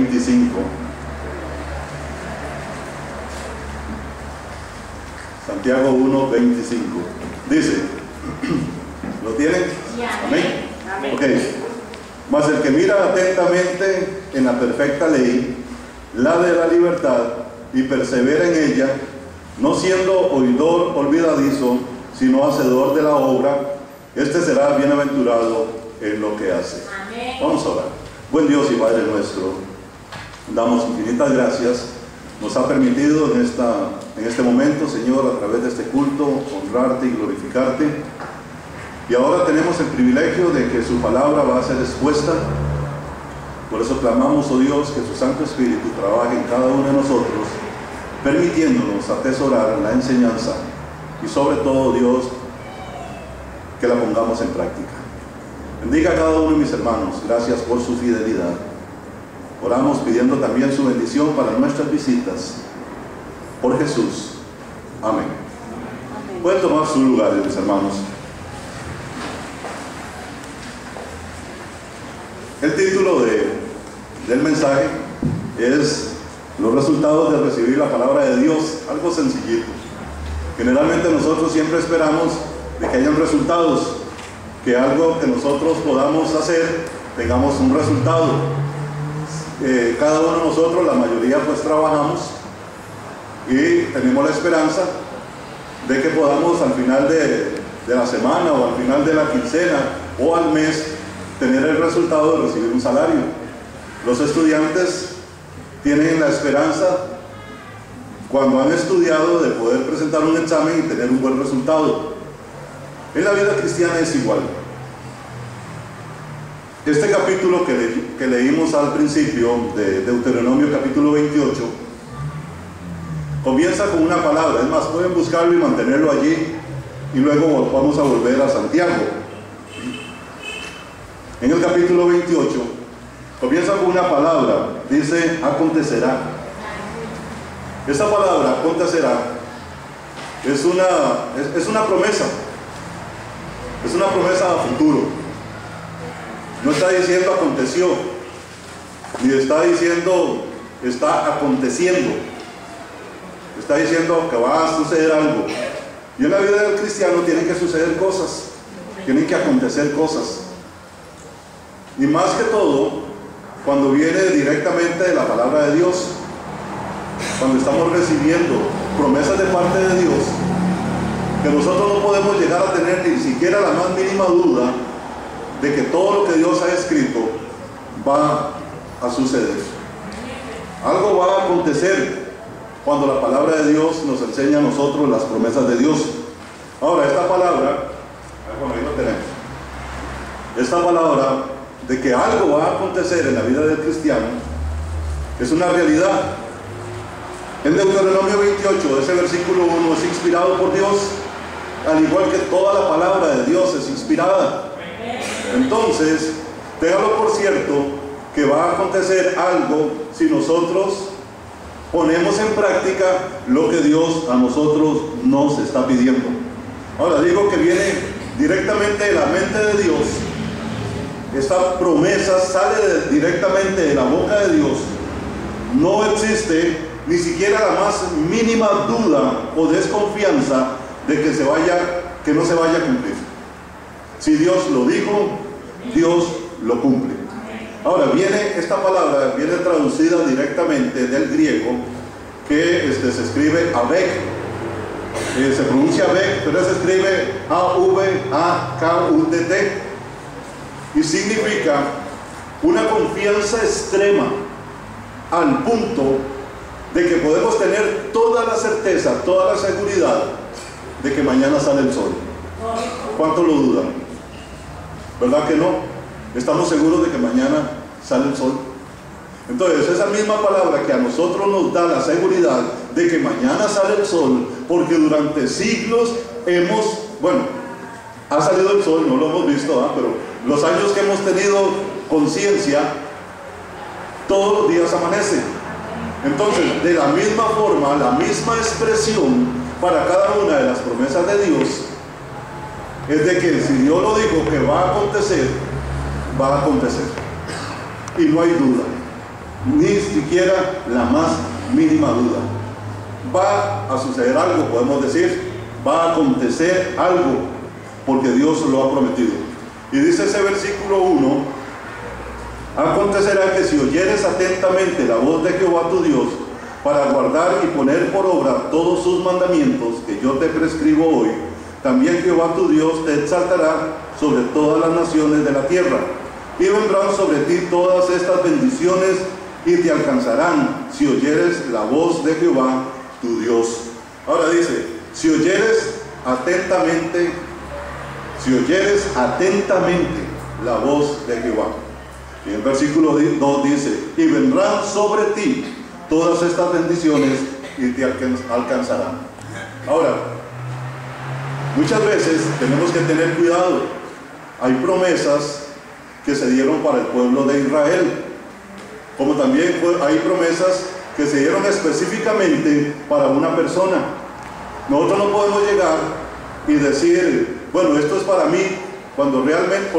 25. Santiago 1, 25. Dice, ¿lo tienen? Amén. Amén. Ok. Mas el que mira atentamente en la perfecta ley, la de la libertad, y persevera en ella, no siendo oidor olvidadizo, sino hacedor de la obra, este será bienaventurado en lo que hace. Amén. Vamos a orar. Buen Dios y Padre nuestro, damos infinitas gracias. Nos ha permitido en este momento, Señor, a través de este culto, honrarte y glorificarte. Y ahora tenemos el privilegio de que su palabra va a ser expuesta. Por eso clamamos, oh Dios, que su Santo Espíritu trabaje en cada uno de nosotros, permitiéndonos atesorar la enseñanza y sobre todo, Dios, que la pongamos en práctica. Bendiga a cada uno de mis hermanos. Gracias por su fidelidad. Oramos pidiendo también su bendición para nuestras visitas. Por Jesús. Amén. Pueden tomar sus lugares, mis hermanos. El título del mensaje es los resultados de recibir la palabra de Dios. Algo sencillito. Generalmente nosotros siempre esperamos de que hayan resultados, que algo que nosotros podamos hacer tengamos un resultado. Cada uno de nosotros, la mayoría, pues trabajamos y tenemos la esperanza de que podamos al final de la semana o al final de la quincena o al mes tener el resultado de recibir un salario. Los estudiantes tienen la esperanza, cuando han estudiado, de poder presentar un examen y tener un buen resultado. En la vida cristiana es igual. Este capítulo que leímos al principio de Deuteronomio capítulo 28 comienza con una palabra. Es más, pueden buscarlo y mantenerlo allí y luego vamos a volver a Santiago. En el capítulo 28 comienza con una palabra, dice acontecerá. Esa palabra acontecerá es una promesa. Es una promesa a futuro. No está diciendo aconteció, ni está diciendo está aconteciendo. Está diciendo que va a suceder algo. Y en la vida del cristiano tienen que suceder cosas, tienen que acontecer cosas. Y más que todo, cuando viene directamente de la palabra de Dios, cuando estamos recibiendo promesas de parte de Dios, que nosotros no podemos llegar a tener ni siquiera la más mínima duda de que todo lo que Dios ha escrito va a suceder. Algo va a acontecer cuando la palabra de Dios nos enseña a nosotros las promesas de Dios. Ahora, esta palabra, bueno, ahí lo tenemos. Esta palabra de que algo va a acontecer en la vida del cristiano es una realidad. En Deuteronomio 28, ese versículo 1 es inspirado por Dios, al igual que toda la palabra de Dios es inspirada. Entonces, téngalo por cierto que va a acontecer algo si nosotros ponemos en práctica lo que Dios a nosotros nos está pidiendo. Ahora, digo que viene directamente de la mente de Dios. Esta promesa sale directamente de la boca de Dios. No existe ni siquiera la más mínima duda o desconfianza de que no se vaya a cumplir. Si Dios lo dijo, Dios lo cumple. Ahora, esta palabra viene traducida directamente del griego, que se escribe Avek. Se pronuncia Avek, pero se escribe A-V-A-K-U-T-T. Y significa una confianza extrema, al punto de que podemos tener toda la certeza, toda la seguridad de que mañana sale el sol. ¿Cuánto lo dudan? ¿Verdad que no? Estamos seguros de que mañana sale el sol. Entonces, esa misma palabra que a nosotros nos da la seguridad de que mañana sale el sol, porque durante siglos ha salido el sol, no lo hemos visto, pero los años que hemos tenido conciencia, todos los días amanece. Entonces, de la misma forma, la misma expresión para cada una de las promesas de Dios es de que si Dios lo dijo que va a acontecer, va a acontecer. Y no hay duda. ni siquiera la más mínima duda. Va a suceder algo, podemos decir, va a acontecer algo, porque Dios lo ha prometido. Y dice ese versículo 1: acontecerá que si oyeres atentamente la voz de Jehová tu Dios, para guardar y poner por obra todos sus mandamientos que yo te prescribo hoy, también Jehová tu Dios te exaltará sobre todas las naciones de la tierra, y vendrán sobre ti todas estas bendiciones y te alcanzarán si oyeres la voz de Jehová tu Dios. Ahora dice, si oyeres atentamente la voz de Jehová. Y el versículo 2 dice, y vendrán sobre ti todas estas bendiciones y te alcanzarán. Ahora, muchas veces tenemos que tener cuidado. Hay promesas que se dieron para el pueblo de Israel, como también hay promesas que se dieron específicamente para una persona. Nosotros no podemos llegar y decir, bueno, esto es para mí, cuando realmente,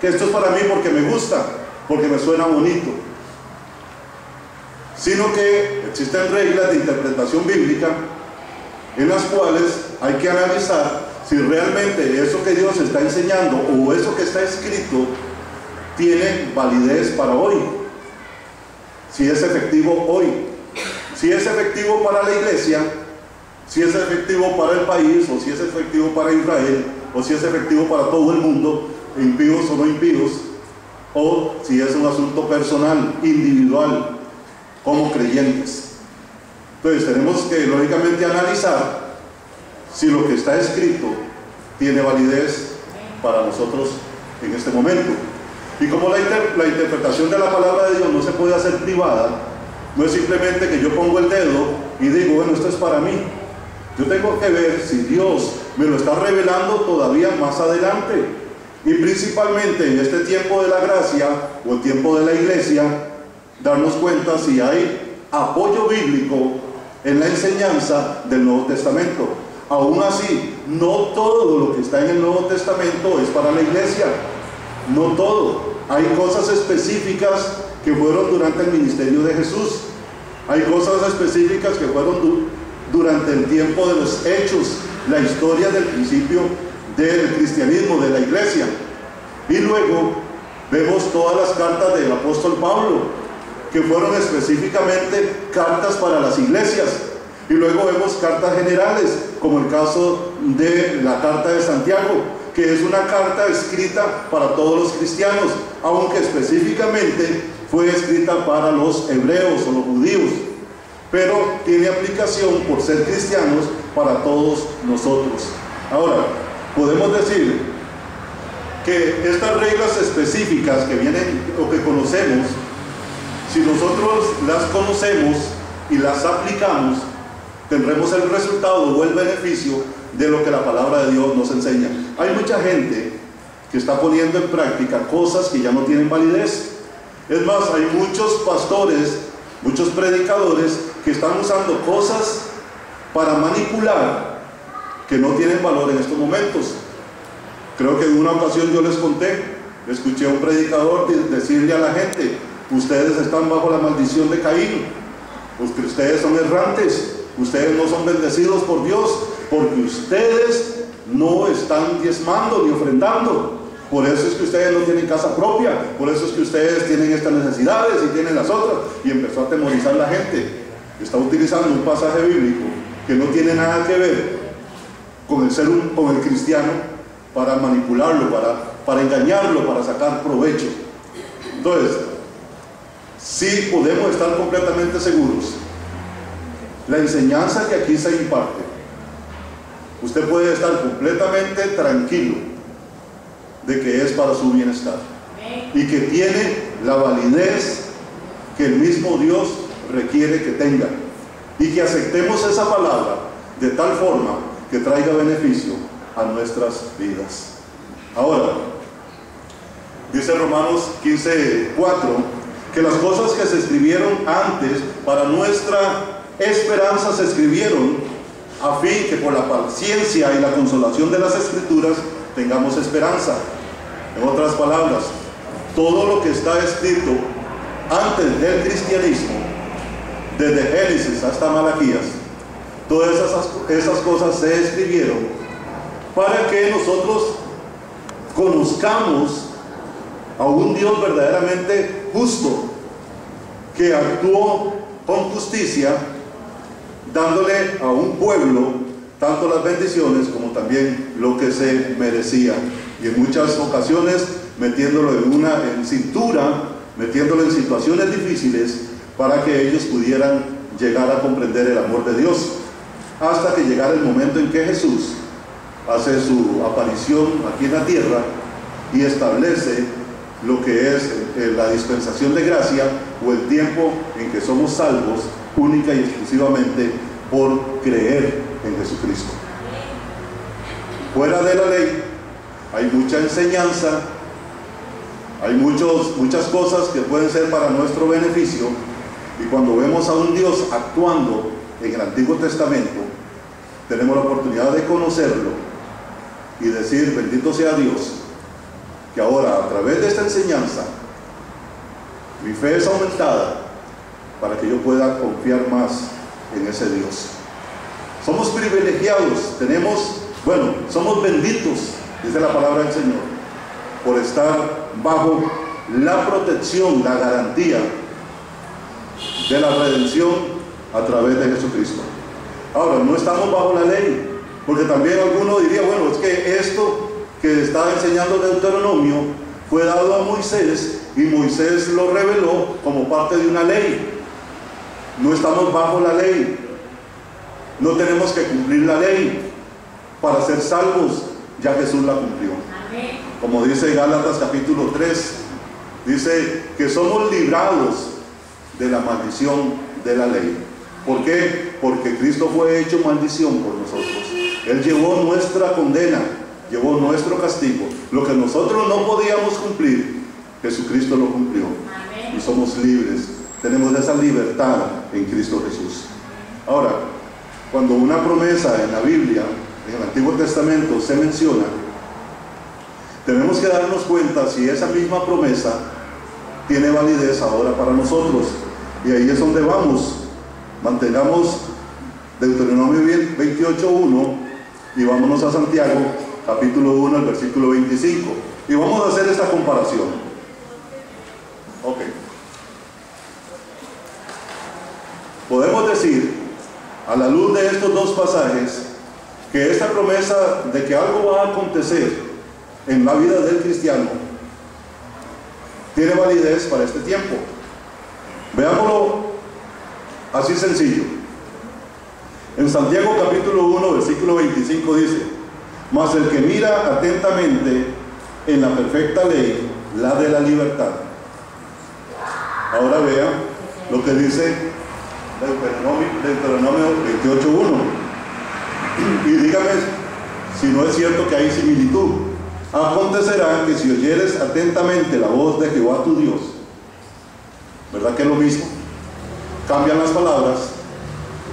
que esto es para mí porque me gusta, porque me suena bonito, sino que existen reglas de interpretación bíblica en las cuales hay que analizar si realmente eso que Dios está enseñando o eso que está escrito tiene validez para hoy, si es efectivo hoy, si es efectivo para la iglesia, si es efectivo para el país, o si es efectivo para Israel, o si es efectivo para todo el mundo, impíos o no impíos, o si es un asunto personal, individual, como creyentes. Entonces tenemos que lógicamente analizar si lo que está escrito tiene validez para nosotros en este momento. Y como la interpretación de la palabra de Dios no se puede hacer privada, no es simplemente que yo pongo el dedo y digo, bueno, esto es para mí. Yo tengo que ver si Dios me lo está revelando todavía más adelante. Y principalmente en este tiempo de la gracia o el tiempo de la iglesia, darnos cuenta si hay apoyo bíblico en la enseñanza del Nuevo Testamento. Aún así, no todo lo que está en el Nuevo Testamento es para la iglesia. No todo. Hay cosas específicas que fueron durante el ministerio de Jesús. Hay cosas específicas que fueron durante el tiempo de los hechos, la historia del principio del cristianismo, de la iglesia. Y luego vemos todas las cartas del apóstol Pablo, que fueron específicamente cartas para las iglesias. Y luego vemos cartas generales, como el caso de la carta de Santiago, que es una carta escrita para todos los cristianos, aunque específicamente fue escrita para los hebreos o los judíos, pero tiene aplicación por ser cristianos para todos nosotros. Ahora, podemos decir que estas reglas específicas que vienen o que conocemos, si nosotros las conocemos y las aplicamos, tendremos el resultado o el beneficio de lo que la palabra de Dios nos enseña. Hay mucha gente que está poniendo en práctica cosas que ya no tienen validez. Es más, hay muchos pastores, muchos predicadores que están usando cosas para manipular que no tienen valor en estos momentos. Creo que en una ocasión yo les conté, escuché a un predicador decirle a la gente, ustedes están bajo la maldición de Caín, porque ustedes son errantes, ustedes no son bendecidos por Dios, porque ustedes no están diezmando ni ofrendando. Por eso es que ustedes no tienen casa propia, por eso es que ustedes tienen estas necesidades y tienen las otras. Y empezó a atemorizar a la gente. Está utilizando un pasaje bíblico que no tiene nada que ver con el cristiano, para manipularlo, para engañarlo, para sacar provecho. Entonces, sí podemos estar completamente seguros. La enseñanza que aquí se imparte, usted puede estar completamente tranquilo de que es para su bienestar y que tiene la validez que el mismo Dios requiere que tenga, y que aceptemos esa palabra de tal forma que traiga beneficio a nuestras vidas. Ahora, dice Romanos 15:4 que las cosas que se escribieron antes para nuestra esperanza se escribieron a fin que por la paciencia y la consolación de las Escrituras tengamos esperanza. En otras palabras, todo lo que está escrito antes del cristianismo, desde Génesis hasta Malaquías, todas esas cosas se escribieron para que nosotros conozcamos a un Dios verdaderamente justo, que actuó con justicia, dándole a un pueblo tanto las bendiciones como también lo que se merecía, y en muchas ocasiones metiéndolo en cintura, metiéndolo en situaciones difíciles para que ellos pudieran llegar a comprender el amor de Dios, hasta que llegara el momento en que Jesús hace su aparición aquí en la tierra y establece lo que es la dispensación de gracia, o el tiempo en que somos salvos única y exclusivamente por creer en Jesucristo. Fuera de la ley hay mucha enseñanza, hay muchas cosas que pueden ser para nuestro beneficio, y cuando vemos a un Dios actuando en el Antiguo Testamento, tenemos la oportunidad de conocerlo y decir: bendito sea Dios, que ahora a través de esta enseñanza mi fe es aumentada para que yo pueda confiar más en ese Dios. Somos privilegiados, somos benditos, dice la palabra del Señor, por estar bajo la protección, la garantía de la redención a través de Jesucristo. Ahora, no estamos bajo la ley, porque también alguno diría: bueno, es que esto que está enseñando Deuteronomio fue dado a Moisés, y Moisés lo reveló como parte de una ley. No estamos bajo la ley, no tenemos que cumplir la ley para ser salvos, ya Jesús la cumplió. Amén. Como dice Gálatas capítulo 3, dice que somos librados de la maldición de la ley. ¿Por qué? Porque Cristo fue hecho maldición por nosotros. Él llevó nuestra condena, llevó nuestro castigo. Lo que nosotros no podíamos cumplir, Jesucristo lo cumplió. Amén. Y somos libres, tenemos esa libertad en Cristo Jesús. Ahora, cuando una promesa en la Biblia, en el Antiguo Testamento, se menciona, tenemos que darnos cuenta si esa misma promesa tiene validez ahora para nosotros. Y ahí es donde vamos. Mantengamos Deuteronomio 28:1 y vámonos a Santiago capítulo 1, el versículo 25, y vamos a hacer esta comparación. Ok. Podemos decir, a la luz de estos dos pasajes, que esta promesa de que algo va a acontecer en la vida del cristiano tiene validez para este tiempo. Veámoslo así sencillo. En Santiago capítulo 1, versículo 25 dice: mas el que mira atentamente en la perfecta ley, la de la libertad. Ahora vea lo que dice Deuteronomio 28:1. Y dígame si no es cierto que hay similitud. Acontecerá que si oyeres atentamente la voz de Jehová tu Dios, ¿verdad que es lo mismo? Cambian las palabras,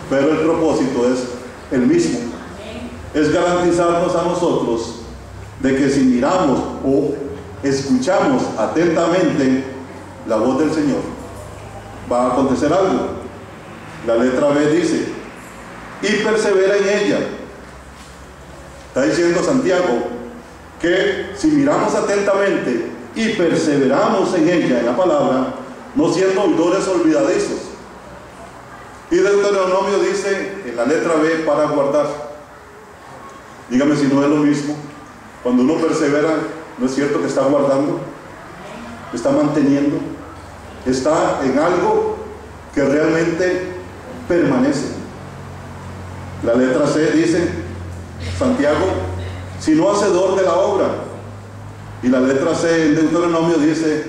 pero el propósito es el mismo. Es garantizarnos a nosotros de que si miramos o escuchamos atentamente la voz del Señor, va a acontecer algo. La letra B dice: y persevera en ella. Está diciendo Santiago que si miramos atentamente y perseveramos en ella, en la palabra, no siendo oidores olvidadizos. Y Deuteronomio dice en la letra B: para guardar. Dígame si no es lo mismo. Cuando uno persevera, ¿no es cierto que está guardando? Está manteniendo, está en algo que realmente permanece. La letra C dice Santiago: sino hacedor de la obra. Y la letra C en Deuteronomio dice: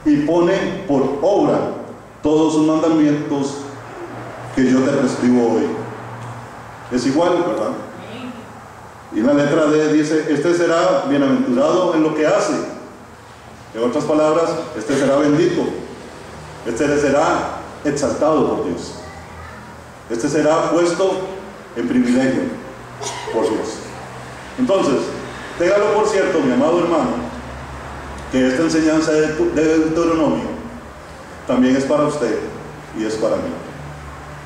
y pone por obra todos sus mandamientos que yo te prescribo hoy. Es igual, ¿verdad? Y la letra D dice: este será bienaventurado en lo que hace. En otras palabras, este será bendito, este será exaltado por Dios, este será puesto en privilegio por Dios. Entonces, téngalo por cierto, mi amado hermano, que esta enseñanza de Deuteronomio también es para usted y es para mí.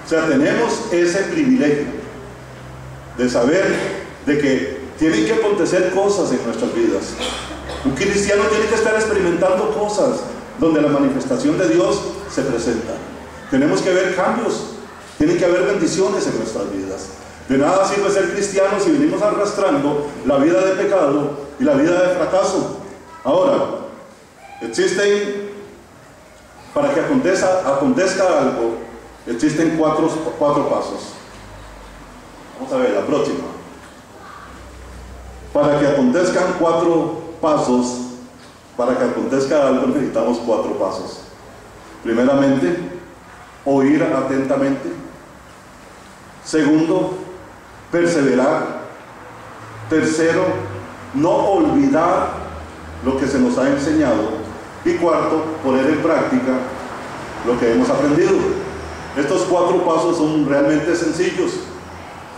O sea, tenemos ese privilegio de saber de que tienen que acontecer cosas en nuestras vidas. Un cristiano tiene que estar experimentando cosas donde la manifestación de Dios se presenta. Tenemos que ver cambios, tienen que haber bendiciones en nuestras vidas. De nada sirve ser cristianos si venimos arrastrando la vida de pecado y la vida de fracaso. Ahora, existen, para que acontezca algo, existen cuatro pasos. Vamos a ver la próxima. Para que acontezcan 4 pasos, para que acontezca algo necesitamos 4 pasos. Primeramente, oír atentamente. Segundo, perseverar. Tercero, no olvidar lo que se nos ha enseñado. Y cuarto, poner en práctica lo que hemos aprendido. Estos 4 pasos son realmente sencillos.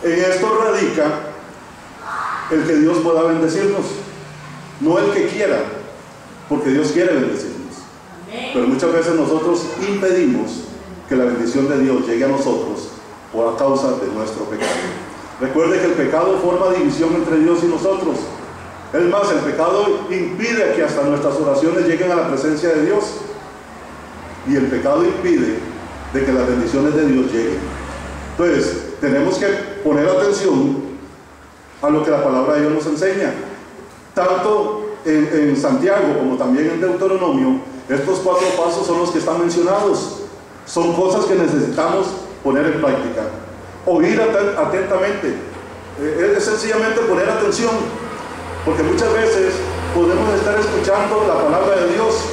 En esto radica el que Dios pueda bendecirnos, no el que quiera, porque Dios quiere bendecirnos. Pero muchas veces nosotros impedimos que la bendición de Dios llegue a nosotros por causa de nuestro pecado. Recuerde que el pecado forma división entre Dios y nosotros. Es más, el pecado impide que hasta nuestras oraciones lleguen a la presencia de Dios, y el pecado impide de que las bendiciones de Dios lleguen. Entonces, tenemos que poner atención a lo que la palabra de Dios nos enseña. Tanto en Santiago como también en Deuteronomio, estos 4 pasos son los que están mencionados. Son cosas que necesitamos poner en práctica. Oír atentamente. Es sencillamente poner atención. Porque muchas veces podemos estar escuchando la palabra de Dios,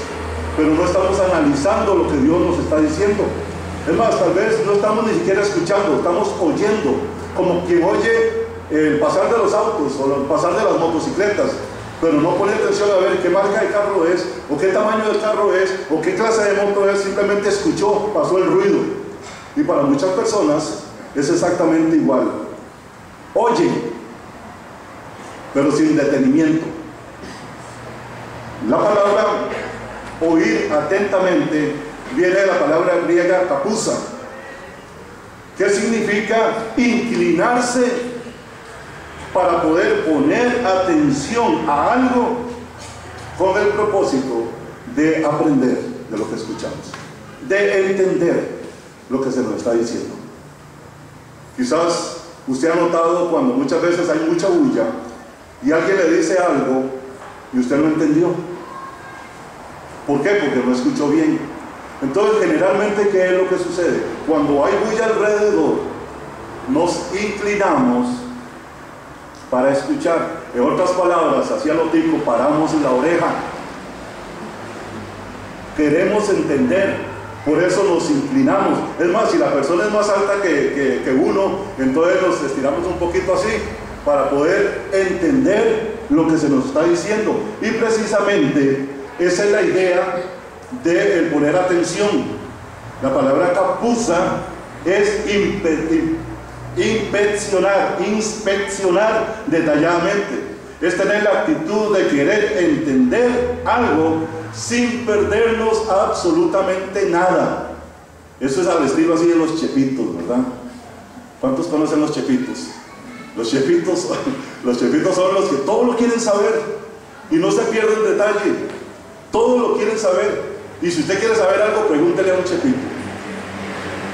pero no estamos analizando lo que Dios nos está diciendo. Es más, tal vez no estamos ni siquiera escuchando, estamos oyendo, como quien oye el pasar de los autos o el pasar de las motocicletas, pero no pone atención a ver qué marca de carro es, o qué tamaño del carro es, o qué clase de moto es. Simplemente escuchó, pasó el ruido. Y para muchas personas es exactamente igual. Oyen, pero sin detenimiento. La palabra oír atentamente viene de la palabra griega kapusa, que significa inclinarse para poder poner atención a algo con el propósito de aprender de lo que escuchamos, de entender lo que se nos está diciendo. Quizás usted ha notado cuando muchas veces hay mucha bulla y alguien le dice algo y usted no entendió. ¿Por qué? Porque no escuchó bien. Entonces, generalmente, ¿qué es lo que sucede? Cuando hay bulla alrededor, nos inclinamos para escuchar. En otras palabras, así a lo tico, paramos la oreja. Queremos entender, por eso nos inclinamos. Es más, si la persona es más alta que uno, entonces nos estiramos un poquito así, para poder entender lo que se nos está diciendo. Y precisamente esa es la idea de el poner atención. La palabra kapusa es inspeccionar detalladamente. Es tener la actitud de querer entender algo sin perdernos absolutamente nada. Eso es al estilo así de los chepitos, ¿verdad? ¿Cuántos conocen los chepitos? Los chepitos son los que todo lo quieren saber y no se pierden detalle. Todo lo quieren saber. Y si usted quiere saber algo, pregúntele a un chepito,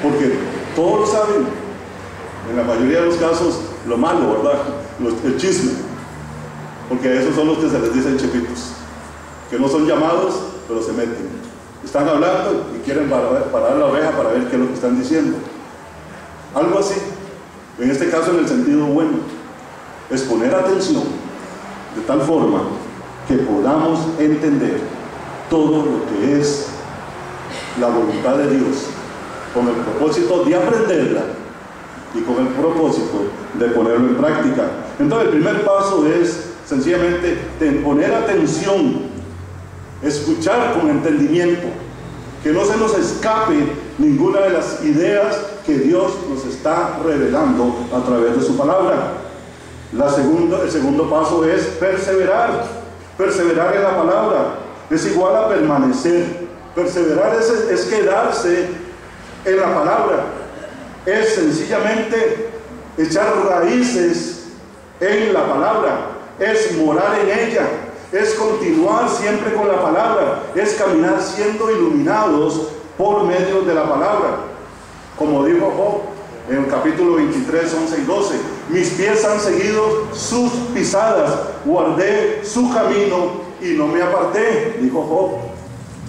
porque todos lo saben. En la mayoría de los casos, lo malo, ¿verdad? El chisme. Porque esos son los que se les dicen chepitos, que no son llamados, pero se meten. Están hablando y quieren parar la oreja para ver qué es lo que están diciendo. Algo así. En este caso, en el sentido bueno, es poner atención de tal forma que podamos entender todo lo que es la voluntad de Dios, con el propósito de aprenderla y con el propósito de ponerlo en práctica. Entonces, el primer paso es sencillamente poner atención, escuchar con entendimiento, que no se nos escape ninguna de las ideas que Dios nos está revelando a través de su palabra. El segundo paso es perseverar en la palabra. Es igual a permanecer. Perseverar es quedarse en la palabra, es sencillamente echar raíces en la palabra, es morar en ella, es continuar siempre con la palabra, es caminar siendo iluminados por medio de la palabra. Como dijo Job en el capítulo 23, 11 y 12, mis pies han seguido sus pisadas, guardé su camino y no me aparté, dijo Job.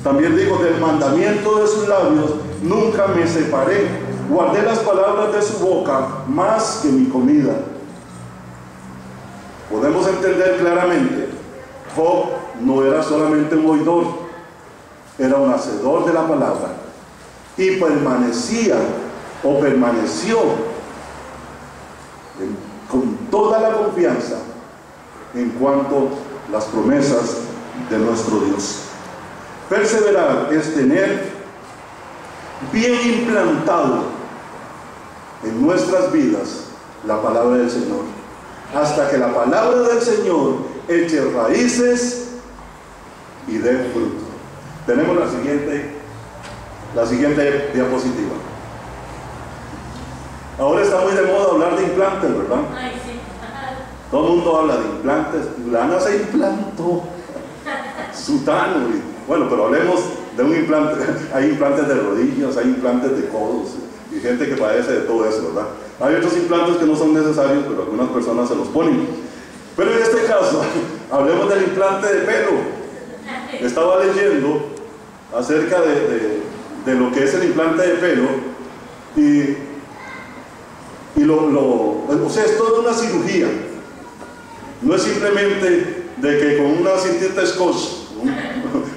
También dijo, del mandamiento de sus labios nunca me separé, guardé las palabras de su boca más que mi comida. Podemos entender claramente, Job no era solamente un oidor, era un hacedor de la palabra, y permaneció con toda la confianza en cuanto a las promesas de nuestro Dios. Perseverar es tener bien implantado en nuestras vidas la palabra del Señor, hasta que la palabra del Señor eche raíces y dé fruto. Tenemos la siguiente diapositiva. Ahora está muy de moda hablar de implantes, ¿verdad? Ay, sí. Todo el mundo habla de implantes. Lana se implantó, sutano. Bueno, pero hablemos de un implante. Hay implantes de rodillas, hay implantes de codos, y gente que padece de todo eso, ¿verdad? Hay otros implantes que no son necesarios, pero algunas personas se los ponen. Pero en este caso, hablemos del implante de pelo. Estaba leyendo acerca de lo que es el implante de pelo, o sea, es toda una cirugía. No es simplemente de que con una cintita scotch,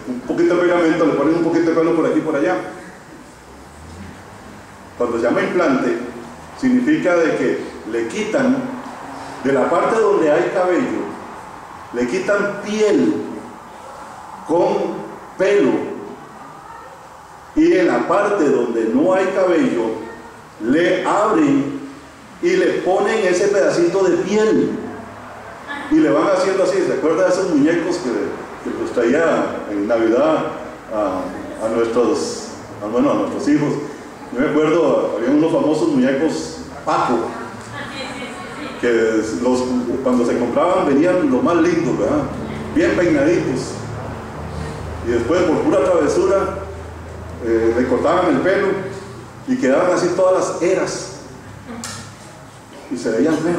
un poquito de pegamento, le ponen un poquito de pelo por aquí y por allá. Cuando se llama implante, significa de que le quitan de la parte donde hay cabello, le quitan piel con pelo, y en la parte donde no hay cabello le abren y le ponen ese pedacito de piel y le van haciendo así. ¿Se acuerda de esos muñecos que los traía en Navidad a nuestros hijos? Yo me acuerdo, había unos famosos muñecos Paco, que cuando se compraban venían los más lindos, ¿verdad? Bien peinaditos, y después por pura travesura le cortaban el pelo y quedaban así todas las eras y se veían feos.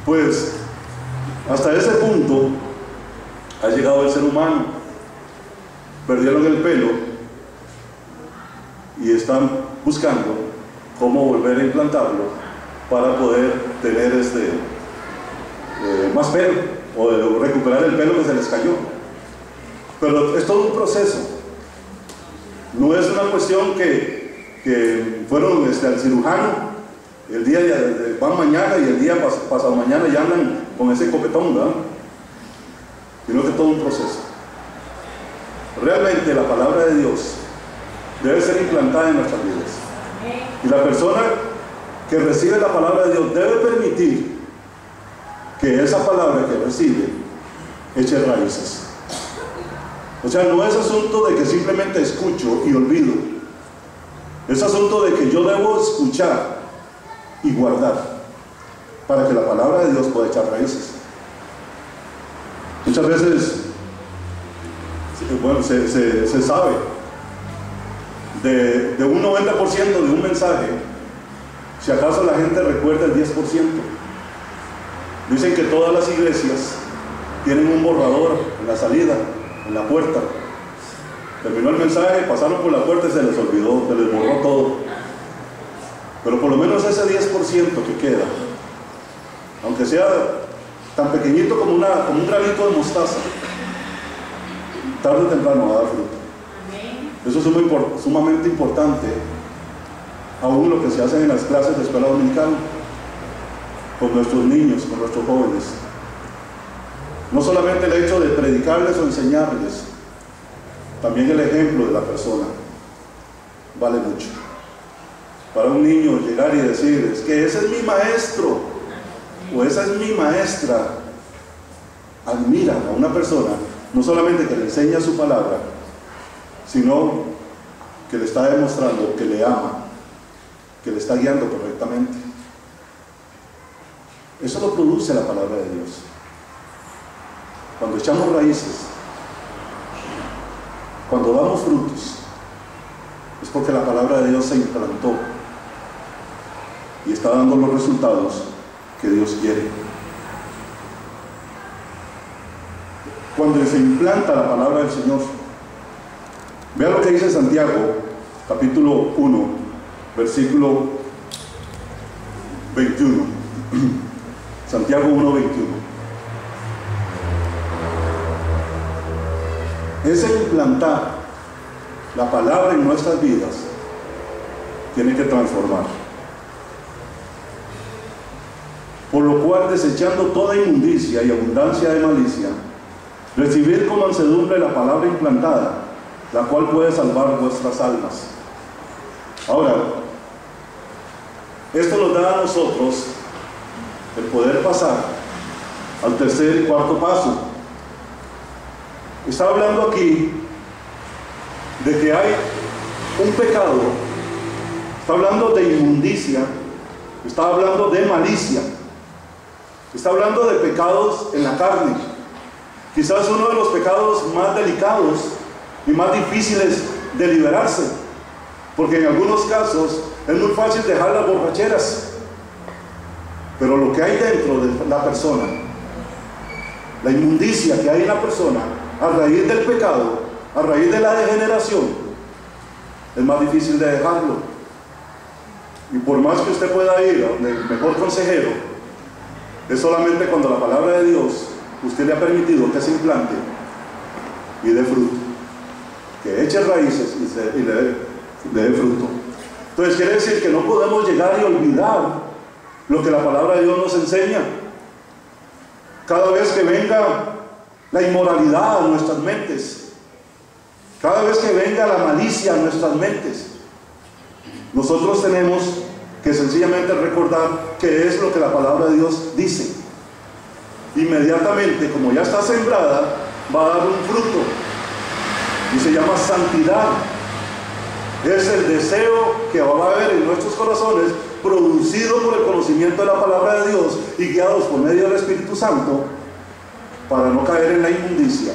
Pues hasta ese punto ha llegado el ser humano. Perdieron el pelo y están buscando cómo volver a implantarlo para poder tener más pelo, o recuperar el pelo que se les cayó. Pero es todo un proceso. No es una cuestión que fueron al cirujano, el día van mañana y el día pasado mañana ya andan con ese copetón, ¿verdad? Sino que es todo un proceso. Realmente la palabra de Dios debe ser implantada en nuestras vidas, y la persona que recibe la palabra de Dios debe permitir que esa palabra que recibe eche raíces. O sea, no es asunto de que simplemente escucho y olvido, es asunto de que yo debo escuchar y guardar para que la palabra de Dios pueda echar raíces. Muchas veces, bueno, se sabe de un 90% de un mensaje, si acaso la gente recuerda el 10%. Dicen que todas las iglesias tienen un borrador en la salida, en la puerta. Terminó el mensaje, pasaron por la puerta y se les olvidó, se les borró todo. Pero por lo menos ese 10% que queda, aunque sea tan pequeñito como un granito de mostaza, tarde o temprano va a dar fruto. Eso es sumamente importante, aún lo que se hace en las clases de escuela dominical, con nuestros niños, con nuestros jóvenes. No solamente el hecho de predicarles o enseñarles, también el ejemplo de la persona vale mucho. Para un niño llegar y decir, es que ese es mi maestro o esa es mi maestra, admira a una persona no solamente que le enseña su palabra, sino que le está demostrando que le ama, que le está guiando correctamente. Eso lo produce la palabra de Dios. Cuando echamos raíces, cuando damos frutos, es porque la palabra de Dios se implantó y está dando los resultados que Dios quiere. Cuando se implanta la palabra del Señor, vea lo que dice Santiago, capítulo 1, versículo 21. Santiago 1, 21. Ese implantar la palabra en nuestras vidas tiene que transformar. Por lo cual, desechando toda inmundicia y abundancia de malicia, recibid con mansedumbre la palabra implantada, la cual puede salvar vuestras almas. Ahora, esto nos da a nosotros el poder pasar al tercer y cuarto paso. Está hablando aquí de que hay un pecado, está hablando de inmundicia, está hablando de malicia, está hablando de pecados en la carne. Quizás uno de los pecados más delicados y más difíciles de liberarse, porque en algunos casos es muy fácil dejar las borracheras, pero lo que hay dentro de la persona, la inmundicia que hay en la persona a raíz del pecado, a raíz de la degeneración, es más difícil de dejarlo. Y por más que usted pueda ir a donde el mejor consejero, es solamente cuando la palabra de Dios usted le ha permitido que se implante y dé fruto, que eche raíces y le dé fruto. Entonces quiere decir que no podemos llegar y olvidar lo que la palabra de Dios nos enseña. Cada vez que venga la inmoralidad a nuestras mentes, cada vez que venga la malicia a nuestras mentes, nosotros tenemos que sencillamente recordar qué es lo que la palabra de Dios dice. Inmediatamente, como ya está sembrada, va a dar un fruto y se llama santidad. Es el deseo que va a haber en nuestros corazones, producido por el conocimiento de la palabra de Dios y guiados por medio del Espíritu Santo, para no caer en la inmundicia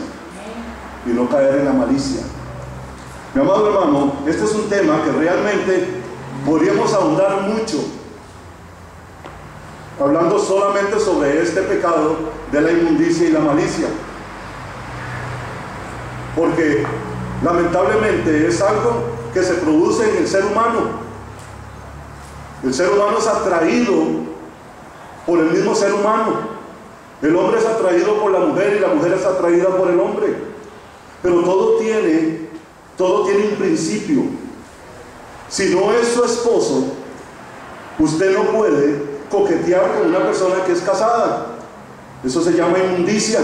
y no caer en la malicia. Mi amado hermano, este es un tema que realmente podríamos ahondar mucho, hablando solamente sobre este pecado de la inmundicia y la malicia, porque lamentablemente es algo que se produce en el ser humano. El ser humano es atraído por el mismo ser humano. El hombre es atraído por la mujer y la mujer es atraída por el hombre. Pero todo tiene un principio. Si no es su esposo, usted no puede coquetear con una persona que es casada. Eso se llama inmundicia.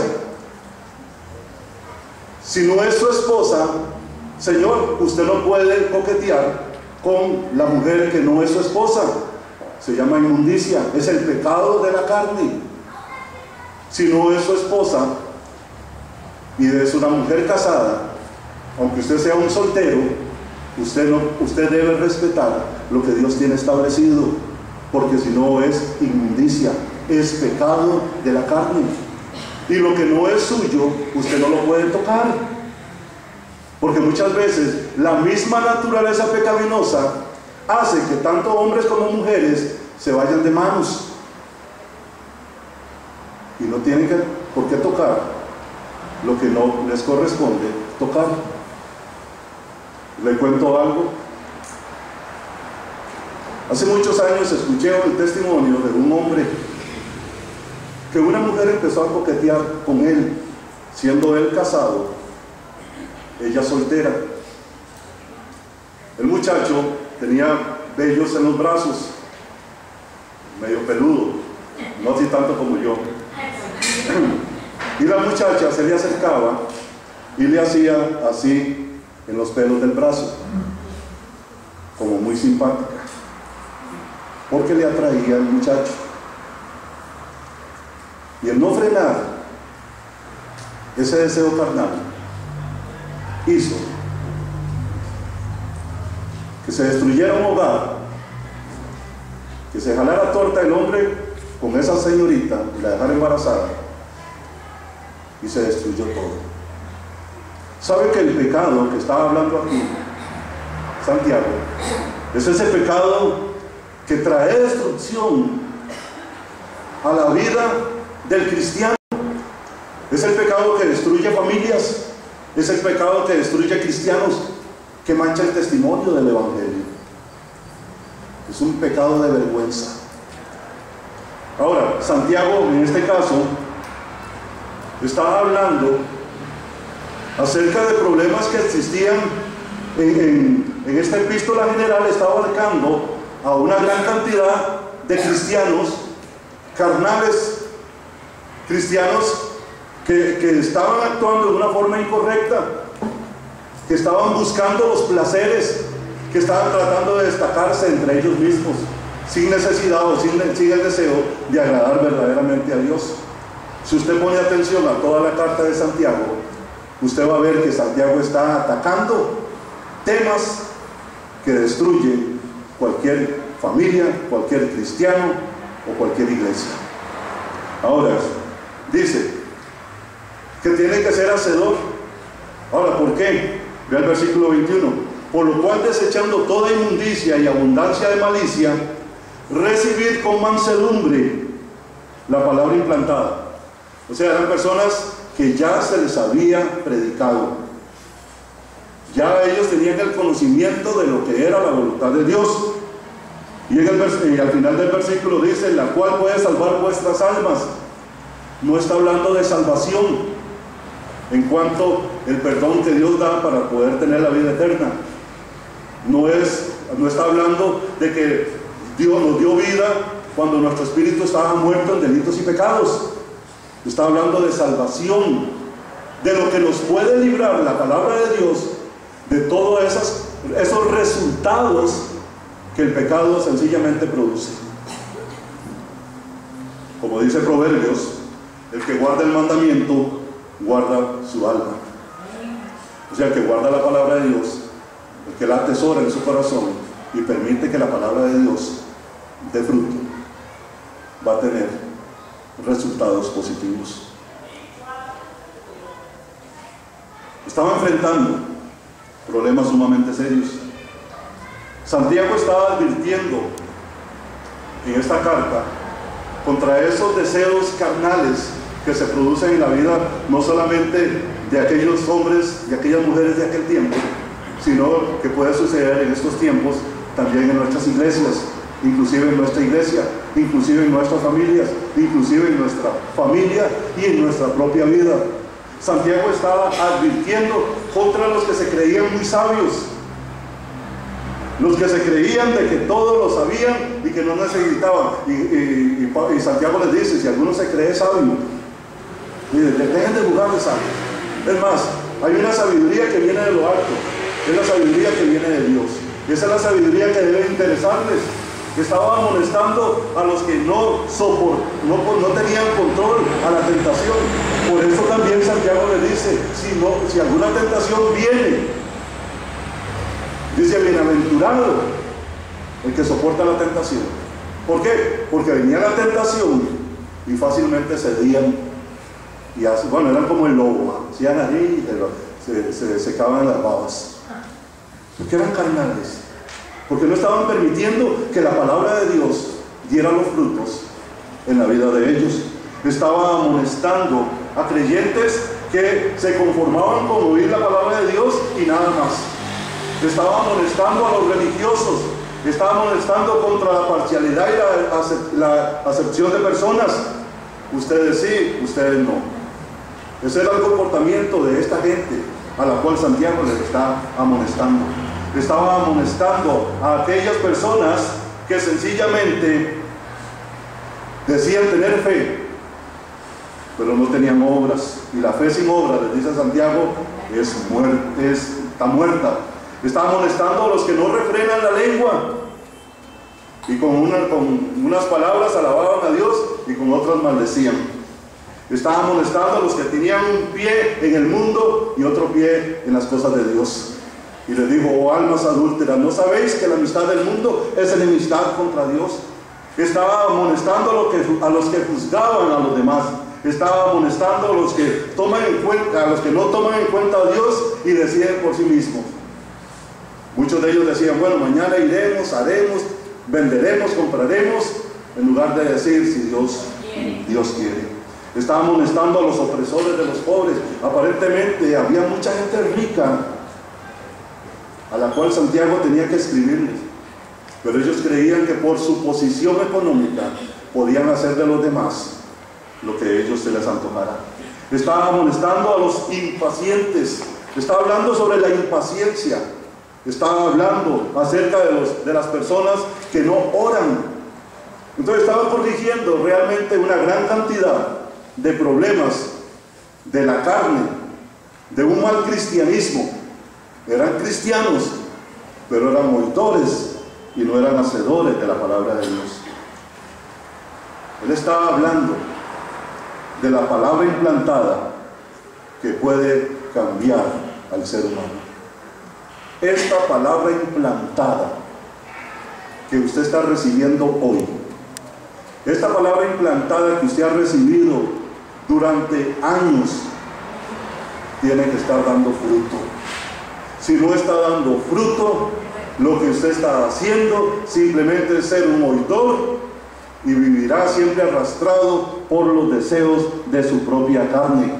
Si no es su esposa, señor, usted no puede coquetear con la mujer que no es su esposa. Se llama inmundicia. Es el pecado de la carne. Si no es su esposa y es una mujer casada, aunque usted sea un soltero, usted debe respetar lo que Dios tiene establecido, porque si no es inmundicia, es pecado de la carne. Y lo que no es suyo, usted no lo puede tocar, porque muchas veces la misma naturaleza pecaminosa hace que tanto hombres como mujeres se vayan de manos y no tienen por qué tocar lo que no les corresponde tocar. Le cuento algo. Hace muchos años escuché el testimonio de un hombre que una mujer empezó a coquetear con él, siendo él casado, ella soltera. El muchacho tenía vellos en los brazos, medio peludo, no así tanto como yo. Y la muchacha se le acercaba y le hacía así en los pelos del brazo, como muy simpática, porque le atraía al muchacho. Y el no frenar ese deseo carnal hizo que se destruyera un hogar, que se jalara torta el hombre con esa señorita y la dejara embarazada, y se destruyó todo. ¿Sabe que el pecado que estaba hablando aquí Santiago es ese pecado que trae destrucción a la vida del cristiano? Es el pecado que destruye familias, es el pecado que destruye cristianos, que mancha el testimonio del evangelio. Es un pecado de vergüenza. Ahora, Santiago en este caso estaba hablando acerca de problemas que existían en esta epístola general. Estaba abarcando a una gran cantidad de cristianos carnales, cristianos que estaban actuando de una forma incorrecta, que estaban buscando los placeres, que estaban tratando de destacarse entre ellos mismos, sin necesidad o sin el deseo de agradar verdaderamente a Dios. Si usted pone atención a toda la carta de Santiago, usted va a ver que Santiago está atacando temas que destruyen cualquier familia, cualquier cristiano o cualquier iglesia. Ahora, dice que tiene que ser hacedor. Ahora, ¿por qué? Ve el versículo 21. Por lo cual, desechando toda inmundicia y abundancia de malicia, recibid con mansedumbre la palabra implantada. O sea, eran personas que ya se les había predicado. Ya ellos tenían el conocimiento de lo que era la voluntad de Dios. Y al final del versículo dice, la cual puede salvar vuestras almas. No está hablando de salvación en cuanto el perdón que Dios da para poder tener la vida eterna. No está hablando de que Dios nos dio vida cuando nuestro espíritu estaba muerto en delitos y pecados. Está hablando de salvación, de lo que nos puede librar la palabra de Dios de todos esos resultados que el pecado sencillamente produce. Como dice Proverbios, el que guarda el mandamiento guarda su alma. O sea, el que guarda la palabra de Dios, el que la atesora en su corazón y permite que la palabra de Dios dé fruto, va a tener resultados positivos. Estaba enfrentando problemas sumamente serios. Santiago estaba advirtiendo en esta carta contra esos deseos carnales que se producen en la vida, no solamente de aquellos hombres y aquellas mujeres de aquel tiempo, sino que puede suceder en estos tiempos también en nuestras iglesias, inclusive en nuestra iglesia, inclusive en nuestras familias, inclusive en nuestra familia y en nuestra propia vida. Santiago estaba advirtiendo contra los que se creían muy sabios, los que se creían de que todo lo sabían y que no necesitaban. Y Santiago les dice, si alguno se cree sabio, dejen de jugar de sabio. Es más, hay una sabiduría que viene de lo alto, es la sabiduría que viene de Dios. Esa es la sabiduría que debe interesarles. Estaba amonestando a los que no tenían control a la tentación. Por eso también Santiago le dice, si alguna tentación viene, dice, bienaventurado el que soporta la tentación. ¿Por qué? Porque venía la tentación y fácilmente cedían. Y eran como el lobo, hacían allí y se secaban las babas. Porque eran carnales. Porque no estaban permitiendo que la palabra de Dios diera los frutos en la vida de ellos. Estaba amonestando a creyentes que se conformaban con oír la palabra de Dios y nada más. Estaba amonestando a los religiosos, estaba amonestando contra la parcialidad y la acepción de personas. Ustedes sí, ustedes no. Ese era el comportamiento de esta gente a la cual Santiago les está amonestando. Estaba amonestando a aquellas personas que sencillamente decían tener fe, pero no tenían obras. Y la fe sin obras, les dice Santiago, está muerta. Está amonestando a los que no refrenan la lengua y con unas palabras alababan a Dios y con otras maldecían. Está amonestando a los que tenían un pie en el mundo y otro pie en las cosas de Dios. Y les dijo: oh almas adúlteras, ¿no sabéis que la amistad del mundo es enemistad contra Dios? Estaba amonestando a los que juzgaban a los demás. Estaba amonestando a los que toman en cuenta, a los que no toman en cuenta a Dios y deciden por sí mismos. Muchos de ellos decían: bueno, mañana iremos, haremos, venderemos, compraremos, en lugar de decir: si Dios quiere. Estaba amonestando a los opresores de los pobres. Aparentemente había mucha gente rica a la cual Santiago tenía que escribirles, pero ellos creían que por su posición económica podían hacer de los demás lo que ellos se les antojara. Estaba amonestando a los impacientes. Estaba hablando sobre la impaciencia. Estaba hablando acerca de las personas que no oran. Entonces estaba corrigiendo realmente una gran cantidad de problemas de la carne, de un mal cristianismo. Eran cristianos, pero eran oidores y no eran hacedores de la palabra de Dios. Él estaba hablando de la palabra implantada que puede cambiar al ser humano. Esta palabra implantada que usted está recibiendo hoy, esta palabra implantada que usted ha recibido durante años, tiene que estar dando fruto. Si no está dando fruto, lo que usted está haciendo simplemente es ser un oidor y vivirá siempre arrastrado por los deseos de su propia carne.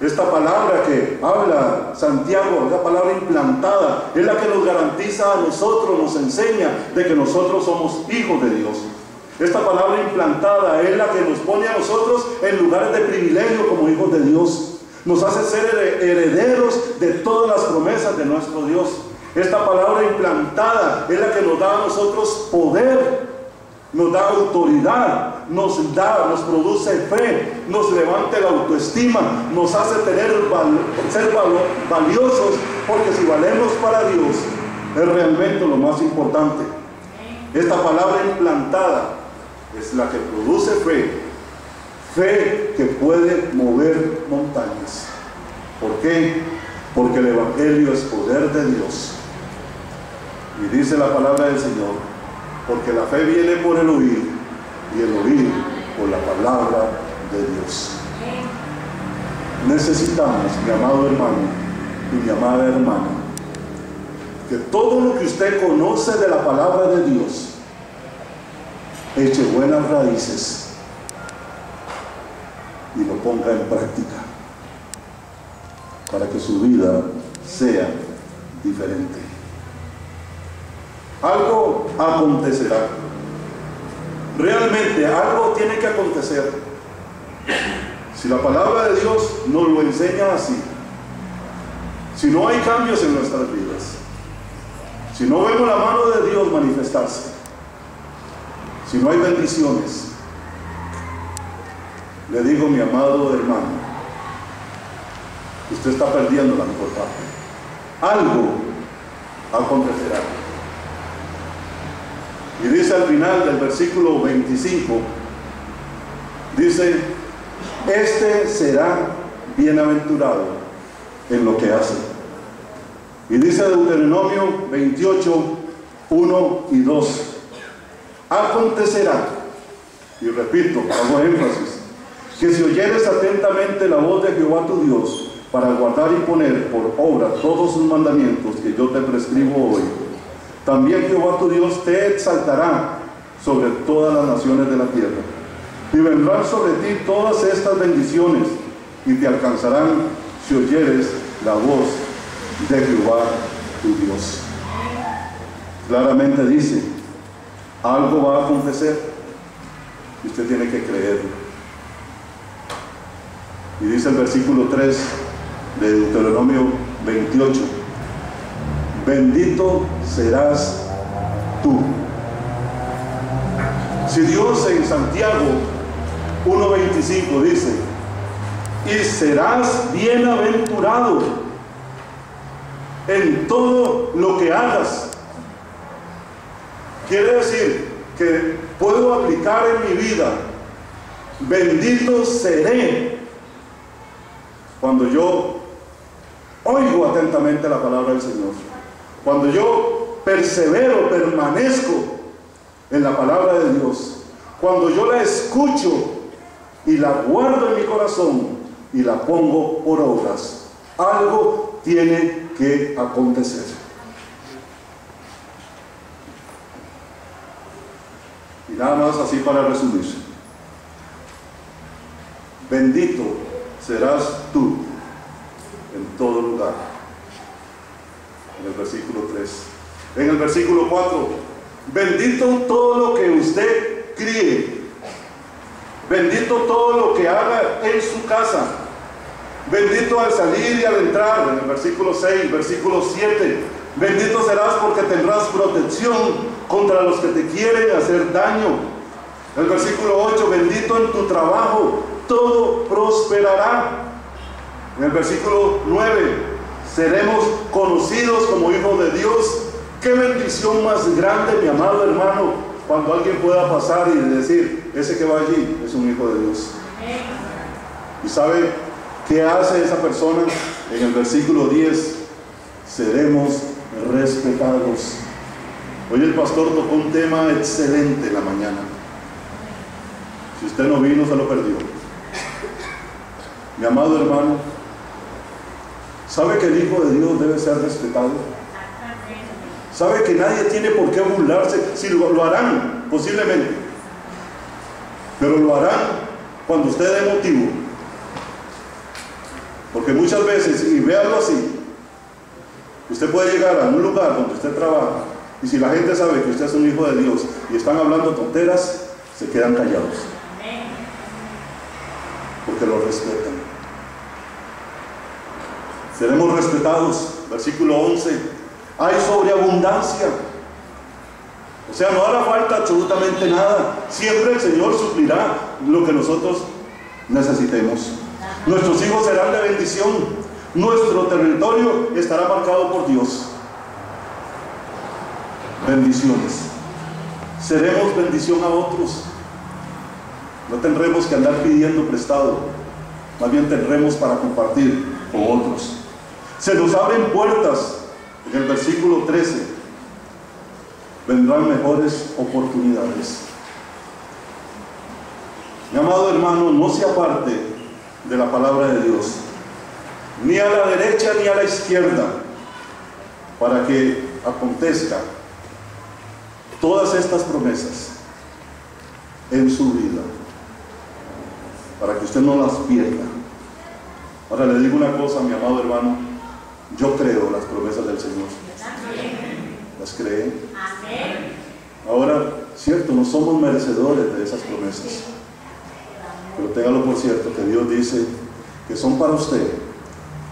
Esta palabra que habla Santiago, esta palabra implantada, es la que nos garantiza a nosotros, nos enseña de que nosotros somos hijos de Dios. Esta palabra implantada es la que nos pone a nosotros en lugares de privilegio como hijos de Dios. Nos hace ser herederos de todas las promesas de nuestro Dios. Esta palabra implantada es la que nos da a nosotros poder, nos da autoridad, nos produce fe, nos levanta la autoestima, nos hace ser valiosos, porque si valemos para Dios es realmente lo más importante. Esta palabra implantada es la que produce fe que puede mover montañas. ¿Por qué? Porque el Evangelio es poder de Dios. Y dice la palabra del Señor: porque la fe viene por el oír, y el oír por la palabra de Dios. Necesitamos, mi amado hermano y mi amada hermana, que todo lo que usted conoce de la palabra de Dios eche buenas raíces y lo ponga en práctica para que su vida sea diferente. Algo acontecerá. Realmente algo tiene que acontecer. Si la palabra de Dios nos lo enseña así, si no hay cambios en nuestras vidas, si no vemos la mano de Dios manifestarse, si no hay bendiciones, le digo, mi amado hermano, usted está perdiendo la mejor parte. Algo acontecerá. Y dice al final del versículo 25, dice: este será bienaventurado en lo que hace. Y dice Deuteronomio 28, 1 y 2: acontecerá, y repito, hago énfasis, que si oyeres atentamente la voz de Jehová tu Dios, para guardar y poner por obra todos sus mandamientos que yo te prescribo hoy, también Jehová tu Dios te exaltará sobre todas las naciones de la tierra, y vendrán sobre ti todas estas bendiciones, y te alcanzarán si oyeres la voz de Jehová tu Dios. Claramente dice, algo va a acontecer y usted tiene que creerlo. Y dice el versículo 3 de Deuteronomio 28: bendito serás tú. Si Dios en Santiago 1:25 dice: y serás bienaventurado en todo lo que hagas, quiere decir que puedo aplicar en mi vida: bendito seré cuando yo oigo atentamente la palabra del Señor. Cuando yo persevero, permanezco en la palabra de Dios, cuando yo la escucho y la guardo en mi corazón y la pongo por obras, algo tiene que acontecer. Y nada más así para resumir. Bendito serás tú en todo lugar. En el versículo 3. En el versículo 4. Bendito todo lo que usted críe. Bendito todo lo que haga en su casa. Bendito al salir y al entrar. En el versículo 6, versículo 7. Bendito serás porque tendrás protección contra los que te quieren hacer daño. El versículo 8, bendito en tu trabajo, todo prosperará. En el versículo 9, seremos conocidos como hijos de Dios. Qué bendición más grande, mi amado hermano, cuando alguien pueda pasar y decir, ese que va allí es un hijo de Dios. ¿Y sabe qué hace esa persona? En el versículo 10, seremos respetados. Hoy el pastor tocó un tema excelente en la mañana. Si usted no vino, se lo perdió. Mi amado hermano, ¿sabe que el Hijo de Dios debe ser respetado? ¿Sabe que nadie tiene por qué burlarse? Si lo harán, posiblemente, pero lo harán cuando usted dé motivo. Porque muchas veces, y véalo así, usted puede llegar a un lugar donde usted trabaja, y si la gente sabe que usted es un hijo de Dios y están hablando tonteras, se quedan callados. Porque lo respetan. Seremos respetados. Versículo 11. Hay sobreabundancia. O sea, no hará falta absolutamente nada. Siempre el Señor suplirá lo que nosotros necesitemos. Nuestros hijos serán de bendición. Nuestro territorio estará marcado por Dios. Bendiciones. Seremos bendición a otros. No tendremos que andar pidiendo prestado. Más bien tendremos para compartir con otros. Se nos abren puertas. En el versículo 13. Vendrán mejores oportunidades. Mi amado hermano, no se aparte de la palabra de Dios, ni a la derecha ni a la izquierda, para que acontezca todas estas promesas en su vida, para que usted no las pierda. Ahora le digo una cosa, mi amado hermano, yo creo las promesas del Señor. ¿Las cree? Ahora, cierto, no somos merecedores de esas promesas, pero téngalo por cierto que Dios dice que son para usted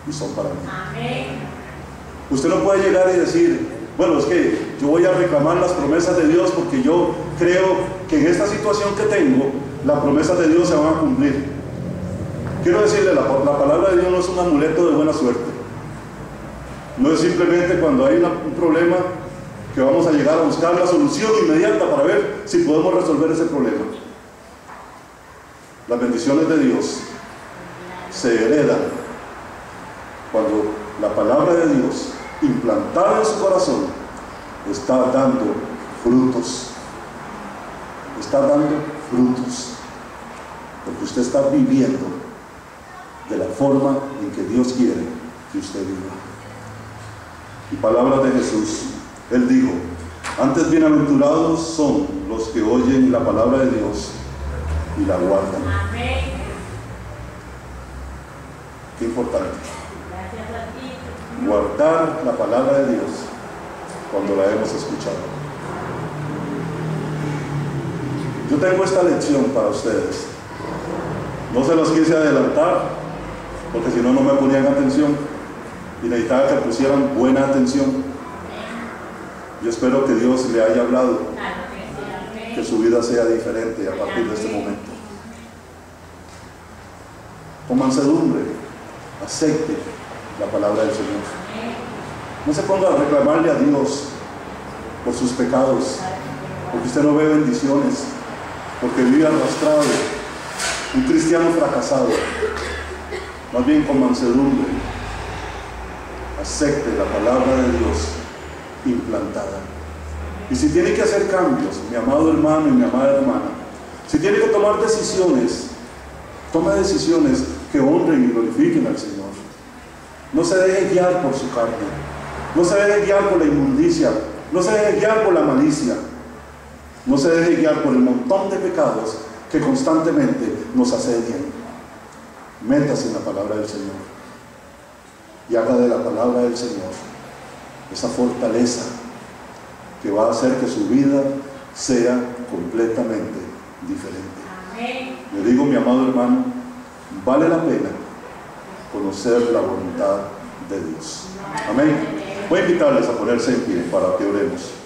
y son para mí. Usted no puede llegar y decir, bueno, es que yo voy a reclamar las promesas de Dios porque yo creo que en esta situación que tengo, las promesas de Dios se van a cumplir. Quiero decirle, la palabra de Dios no es un amuleto de buena suerte. No es simplemente cuando hay un problema que vamos a llegar a buscar la solución inmediata para ver si podemos resolver ese problema. Las bendiciones de Dios se heredan cuando la palabra de Dios, implantada en su corazón, está dando frutos. Está dando frutos. Porque usted está viviendo de la forma en que Dios quiere que usted viva. Y palabras de Jesús, Él dijo, antes bienaventurados son los que oyen la palabra de Dios y la guardan. Amén. Qué importante. Guardar la palabra de Dios cuando la hemos escuchado. Yo tengo esta lección para ustedes. No se las quise adelantar porque si no, no me ponían atención y necesitaba que pusieran buena atención. Yo espero que Dios le haya hablado, que su vida sea diferente a partir de este momento. Con mansedumbre, acepte la palabra del Señor. No se ponga a reclamarle a Dios por sus pecados, porque usted no ve bendiciones, porque vive arrastrado, un cristiano fracasado. Más bien con mansedumbre, acepte la palabra de Dios implantada. Y si tiene que hacer cambios, mi amado hermano y mi amada hermana, si tiene que tomar decisiones, tome decisiones que honren y glorifiquen al Señor. No se deje guiar por su carne, no se deje guiar por la inmundicia, no se deje guiar por la malicia, no se deje guiar por el montón de pecados que constantemente nos asedian. Métase en la palabra del Señor y haga de la palabra del Señor esa fortaleza que va a hacer que su vida sea completamente diferente. Amén. Le digo, mi amado hermano, vale la pena conocer la voluntad de Dios. Amén. Voy a invitarles a ponerse en pie para que oremos.